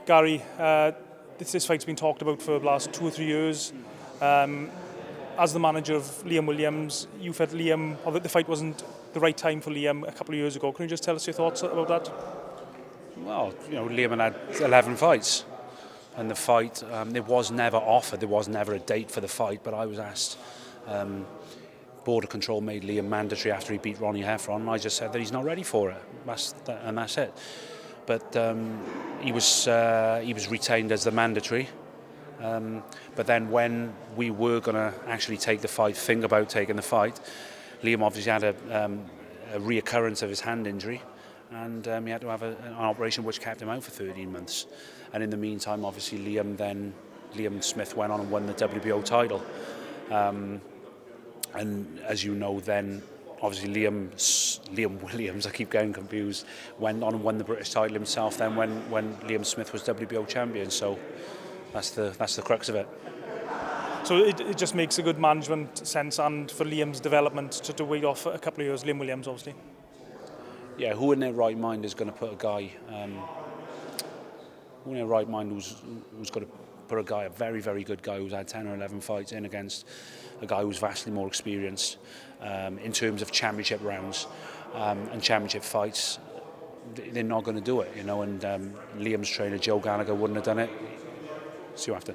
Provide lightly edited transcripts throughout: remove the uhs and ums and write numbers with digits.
Gary, this fight's been talked about for the last 2 or 3 years. As the manager of Liam Williams, you felt the fight wasn't the right time for Liam a couple of years ago. Can you just tell us your thoughts about that? Well, Liam had 11 fights, and the fight, it was never offered. There was never a date for the fight, but I was asked. Border Control made Liam mandatory after he beat Ronnie Heffron, and I just said that he's not ready for it, and that's it. But he was retained as the mandatory. But then when we were going to actually think about taking the fight, Liam obviously had a reoccurrence of his hand injury, and he had to have an operation which kept him out for 13 months. And in the meantime, obviously Liam Smith went on and won the WBO title. And as you know, then obviously Liam Williams, I keep getting confused, went on and won the British title himself then when Liam Smith was WBO champion. So that's the crux of it. So it just makes a good management sense, and for Liam's development to wait off a couple of years, Liam Williams obviously. Yeah, who in their right mind is going to put a guy, who in their right mind who's going to put a guy, a very, very good guy who's had 10 or 11 fights in against a guy who's vastly more experienced in terms of championship rounds and championship fights. They're not going to do it, and Liam's trainer Joe Gallagher wouldn't have done it. So you have to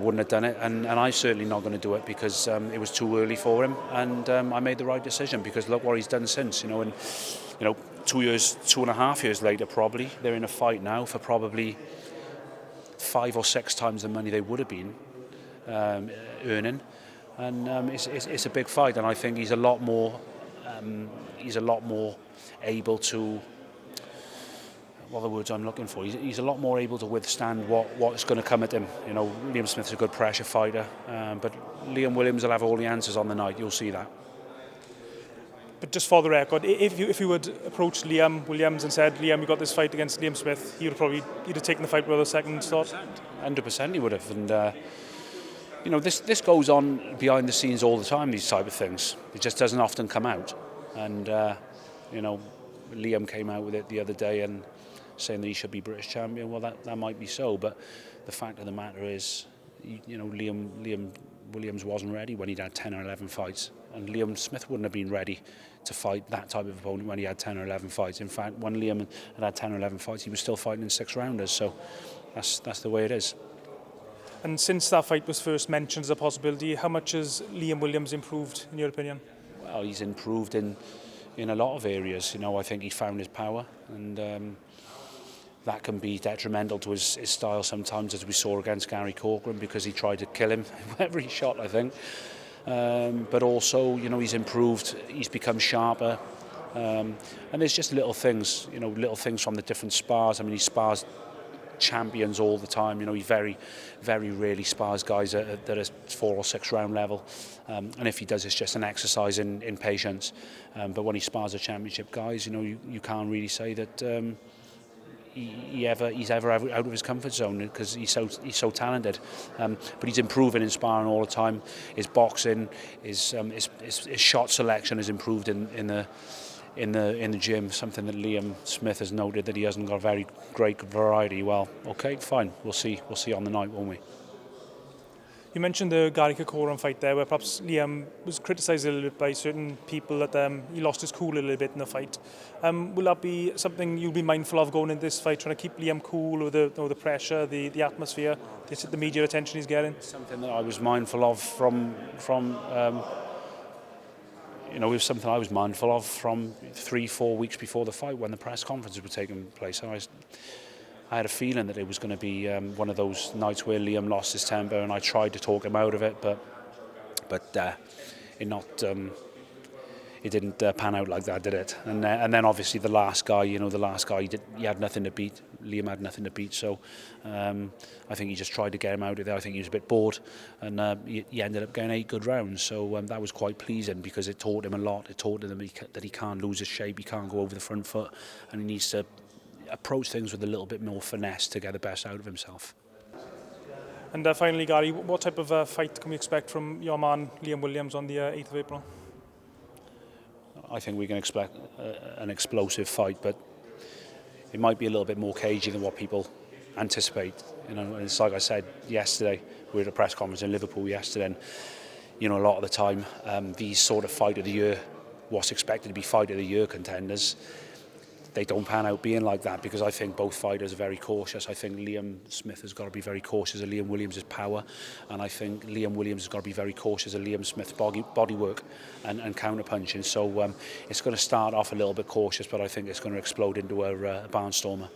wouldn't have done it, and I'm certainly not going to do it because it was too early for him, and I made the right decision because look what he's done since, and 2.5 years later, probably they're in a fight now for probably 5 or 6 times the money they would have been earning, and it's a big fight, and I think he's a lot more able to. What are the words I'm looking for? He's a lot more able to withstand what's going to come at him. Liam Smith's a good pressure fighter, but Liam Williams will have all the answers on the night. You'll see that. But just for the record, if you would approach Liam Williams and said, Liam, you got this fight against Liam Smith, he'd have taken the fight with a second thought. 100% he would have, and this goes on behind the scenes all the time. These type of things, it just doesn't often come out, and Liam came out with it the other day and saying that he should be British champion. Well, that might be so, but the fact of the matter is, Liam Williams wasn't ready when he'd had 10 or 11 fights, and Liam Smith wouldn't have been ready to fight that type of opponent when he had 10 or 11 fights. In fact, when Liam had 10 or 11 fights, he was still fighting in 6-rounders. So that's the way it is. And since that fight was first mentioned as a possibility, how much has Liam Williams improved, in your opinion? Well, he's improved in a lot of areas. I think he found his power, and that can be detrimental to his style sometimes, as we saw against Gary Corcoran, because he tried to kill him every shot, I think. But also, he's improved, he's become sharper. And there's just little things, little things from the different spars. I mean, he spars champions all the time. He very, very rarely spars guys that are 4 or 6 round level. And if he does, it's just an exercise in patience. But when he spars the championship guys, you can't really say that he's ever out of his comfort zone, because he's so talented. But he's improving in sparring all the time. His boxing, his shot selection has improved in the gym. Something that Liam Smith has noted, that he hasn't got a very great variety. Well, okay, fine. We'll see on the night, won't we? You mentioned the Gary Corcoran fight there, where perhaps Liam was criticised a little bit by certain people that he lost his cool a little bit in the fight. Will that be something you'll be mindful of going into this fight, trying to keep Liam cool with the pressure, the atmosphere, the media attention he's getting? Something that I was mindful of from it was something I was mindful of from 3-4 weeks before the fight, when the press conferences were taking place. I had a feeling that it was going to be one of those nights where Liam lost his temper, and I tried to talk him out of it, but it didn't pan out like that, did it? And then obviously the last guy, he had nothing to beat. Liam had nothing to beat, so I think he just tried to get him out of there. I think he was a bit bored, and he ended up getting 8 good rounds. So that was quite pleasing, because it taught him a lot. It taught him that he can't lose his shape, he can't go over the front foot, and he needs to approach things with a little bit more finesse to get the best out of himself. And finally, Gary, what type of fight can we expect from your man Liam Williams on the 8th of April? I think we can expect an explosive fight, but it might be a little bit more cagey than what people anticipate. You know, and it's like I said yesterday, we were at a press conference in Liverpool yesterday, and you know, a lot of the time, these sort of fight of the year, what's expected to be fight of the year contenders, they don't pan out being like that, because I think both fighters are very cautious. I think Liam Smith has got to be very cautious of Liam Williams' power, and I think Liam Williams has got to be very cautious of Liam Smith's body work and counter punching. So it's going to start off a little bit cautious, but I think it's going to explode into a barnstormer.